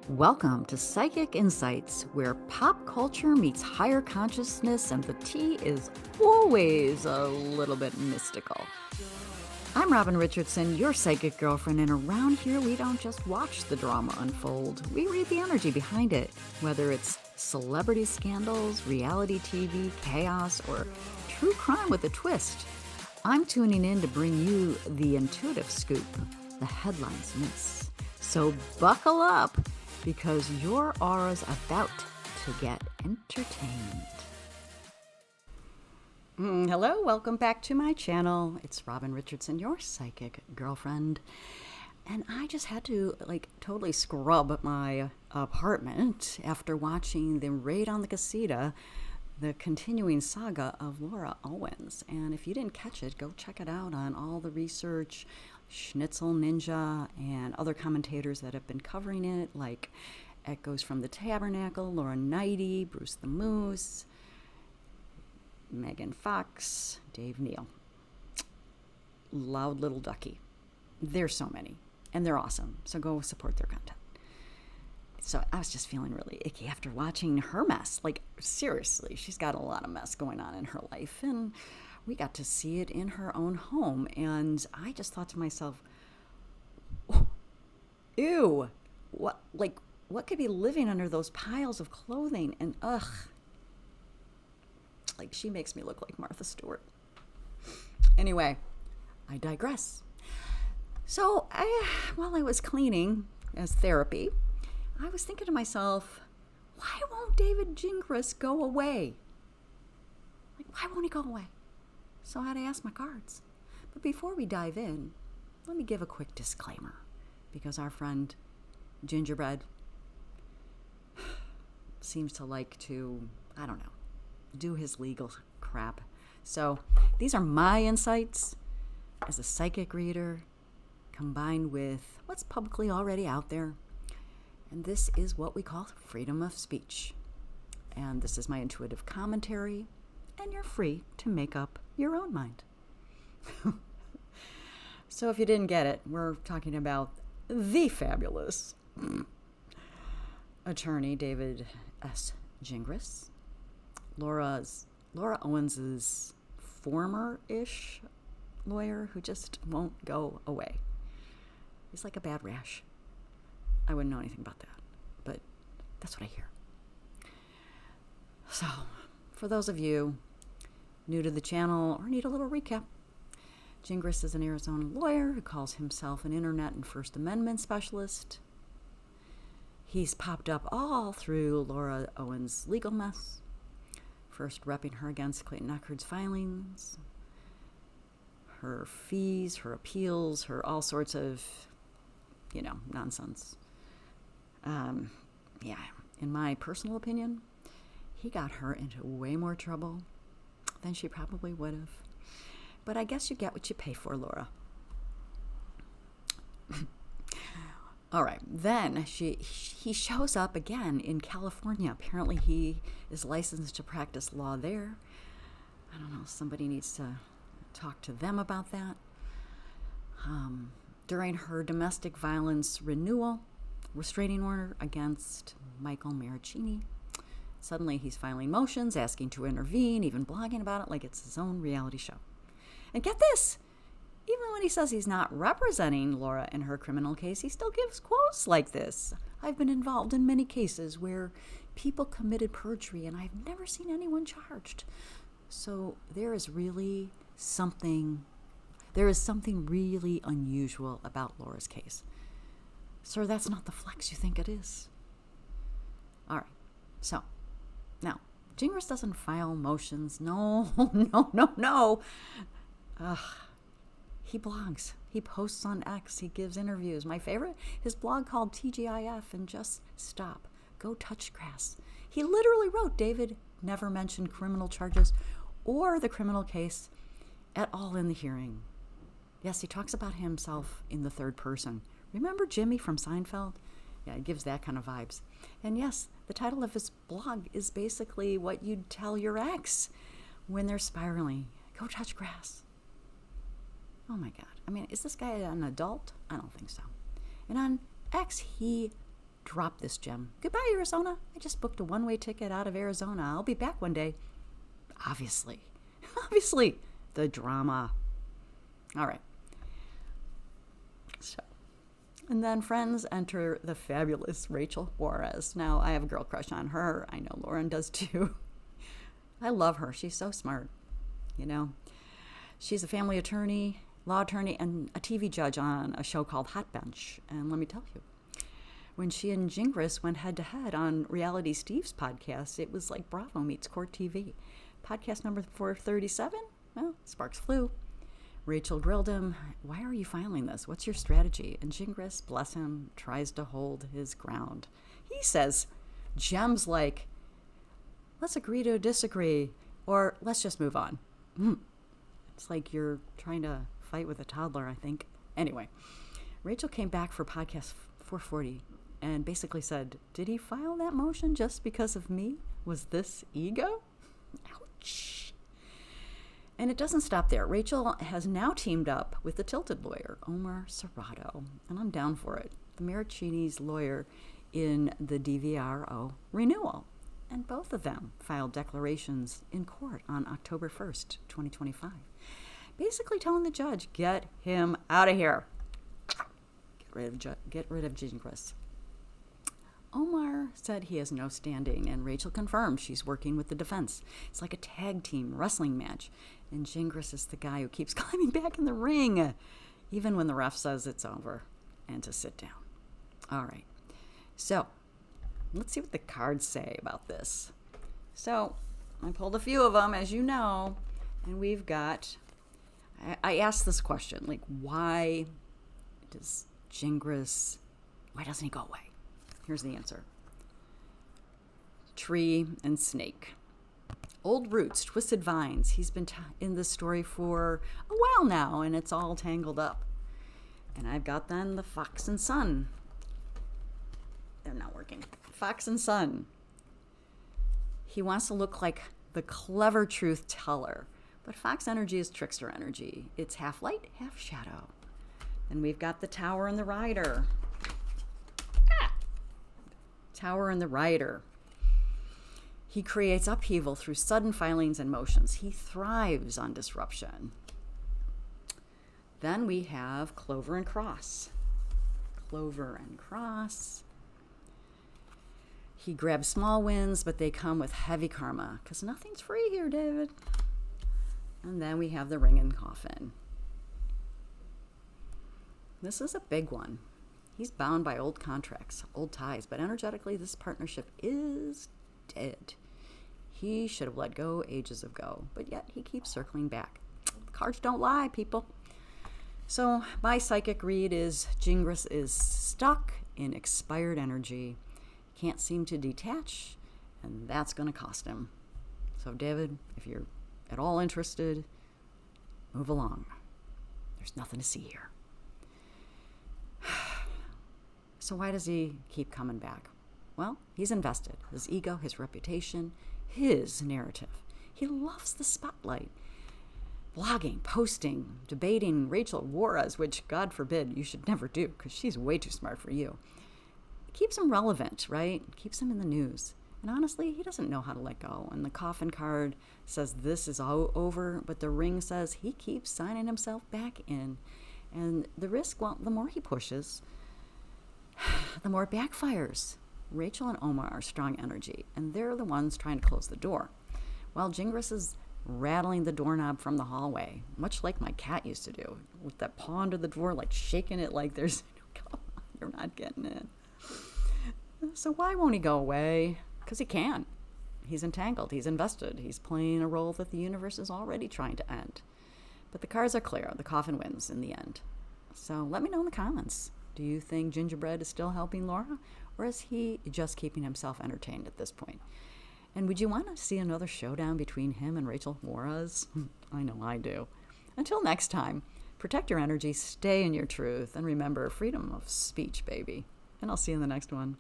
Welcome to Psychic Insights, where pop culture meets higher consciousness and the tea is always a little bit mystical. I'm Robin Richardson, your psychic girlfriend, and around here we don't just watch the drama unfold. We read the energy behind it, whether it's celebrity scandals, reality TV, chaos, or true crime with a twist. I'm tuning in to bring you the intuitive scoop the headlines miss. So buckle up, because your aura's about to get entertained. Hello, welcome back to my channel. It's Robin Richardson, your psychic girlfriend. And I just had to totally scrub my apartment after watching the raid on the casita, the continuing saga of Laura Owens. And if you didn't catch it, go check it out on all the research, Schnitzel Ninja, and other commentators that have been covering it, like Echoes from the Tabernacle, Laura Knighty, Bruce the Moose, Megan Fox, Dave Neal, Loud Little Ducky. There's so many, and they're awesome. So go support their content. So I was just feeling really icky after watching her mess. Like, seriously, she's got a lot of mess going on in her life, and we got to see it in her own home. And I just thought to myself, ew, what could be living under those piles of clothing? And she makes me look like Martha Stewart. Anyway, I digress. So while I was cleaning as therapy, I was thinking to myself, why won't David Gingras go away? Why won't he go away? So I had to ask my cards. But before we dive in, let me give a quick disclaimer, because our friend Gingerbread seems to like to, do his legal crap. So these are my insights as a psychic reader, combined with what's publicly already out there. And this is what we call freedom of speech. And this is my intuitive commentary, and you're free to make up your own mind. So if you didn't get it, we're talking about the fabulous attorney David S. Gingras, Laura Owens's former-ish lawyer who just won't go away. He's like a bad rash. I wouldn't know anything about that, but that's what I hear. So, for those of you new to the channel or need a little recap, Gingras is an Arizona lawyer who calls himself an Internet and First Amendment specialist. He's popped up all through Laura Owens' legal mess, first repping her against Clayton Echard's filings, her fees, her appeals, her all sorts of, nonsense. In my personal opinion, he got her into way more trouble than she probably would have. But I guess you get what you pay for, Laura. All right, then he shows up again in California. Apparently he is licensed to practice law there. I don't know, somebody needs to talk to them about that. During her domestic violence renewal restraining order against Michael Marraccini, suddenly he's filing motions, asking to intervene, even blogging about it like it's his own reality show. And get this, even when he says he's not representing Laura in her criminal case, he still gives quotes like this. I've been involved in many cases where people committed perjury and I've never seen anyone charged. So there is something really unusual about Laura's case. Sir, that's not the flex you think it is. All right, so now, Gingras doesn't file motions. No. He blogs. He posts on X. He gives interviews. My favorite, his blog called TGIF and Just Stop. Go touch grass. He literally wrote, David never mentioned criminal charges or the criminal case at all in the hearing. Yes, he talks about himself in the third person. Remember Jimmy from Seinfeld? Yeah, it gives that kind of vibes. And yes, the title of his blog is basically what you'd tell your ex when they're spiraling. Go touch grass. Oh my God. I mean, is this guy an adult? I don't think so. And on X, he Drop this gem. Goodbye, Arizona. I just booked a one-way ticket out of Arizona. I'll be back one day. Obviously, the drama. All right. So, and then friends enter the fabulous Rachel Juarez. Now, I have a girl crush on her. I know Lauren does too. I love her. She's so smart. You know, she's a family attorney, law attorney, and a TV judge on a show called Hot Bench. And let me tell you, when she and Gingras went head-to-head on Reality Steve's podcast, it was like Bravo meets Court TV. Podcast number 437? Well, sparks flew. Rachel grilled him, why are you filing this? What's your strategy? And Gingras, bless him, tries to hold his ground. He says gems like, let's agree to disagree, or let's just move on. It's like you're trying to fight with a toddler, I think. Anyway, Rachel came back for podcast 440 and basically said, did he file that motion just because of me? Was this ego? Ouch. And it doesn't stop there. Rachel has now teamed up with the tilted lawyer, Omar Serrato, and I'm down for it. The Marraccini's lawyer in the DVRO renewal. And both of them filed declarations in court on October 1st, 2025, basically telling the judge, get him out of here. Get rid of Gingras. Omar said he has no standing, and Rachel confirmed she's working with the defense. It's like a tag team wrestling match, and Gingras is the guy who keeps climbing back in the ring, even when the ref says it's over and to sit down. All right, so let's see what the cards say about this. So I pulled a few of them, as you know, and we've got, I asked this question, like, why does Gingras, why doesn't he go away? Here's the answer. Tree and snake. Old roots, twisted vines. He's been in this story for a while now, and it's all tangled up. And I've got then the fox and sun. They're not working. Fox and sun. He wants to look like the clever truth teller, but fox energy is trickster energy. It's half light, half shadow. And we've got the tower and the rider. Tower and the rider. He creates upheaval through sudden filings and motions. He thrives on disruption. Then we have Clover and Cross. Clover and Cross. He grabs small wins, but they come with heavy karma, because nothing's free here, David. And then we have the ring and coffin. This is a big one. He's bound by old contracts, old ties, but energetically this partnership is dead. He should have let go ages ago, but yet he keeps circling back. The cards don't lie, people. So my psychic read is Gingras is stuck in expired energy, can't seem to detach, and that's going to cost him. So David, if you're at all interested, move along. There's nothing to see here. So why does he keep coming back? Well, he's invested. His ego, his reputation, his narrative. He loves the spotlight. Blogging, posting, debating Rachel Juarez, which, God forbid, you should never do because she's way too smart for you. It keeps him relevant, right? It keeps him in the news. And honestly, he doesn't know how to let go. And the coffin card says this is all over, but the ring says he keeps signing himself back in. And the risk, well, the more he pushes, the more it backfires. Rachel and Omar are strong energy, and they're the ones trying to close the door, while Gingras is rattling the doorknob from the hallway, much like my cat used to do, with that paw under the door, like shaking it like there's, come on, you're not getting it. So why won't he go away? Because he can. He's entangled. He's invested. He's playing a role that the universe is already trying to end. But the cards are clear. The coffin wins in the end. So let me know in the comments. Do you think Gingerbread is still helping Laura, or is he just keeping himself entertained at this point? And would you want to see another showdown between him and Rachel Juarez? I know I do. Until next time, protect your energy, stay in your truth, and remember, freedom of speech, baby. And I'll see you in the next one.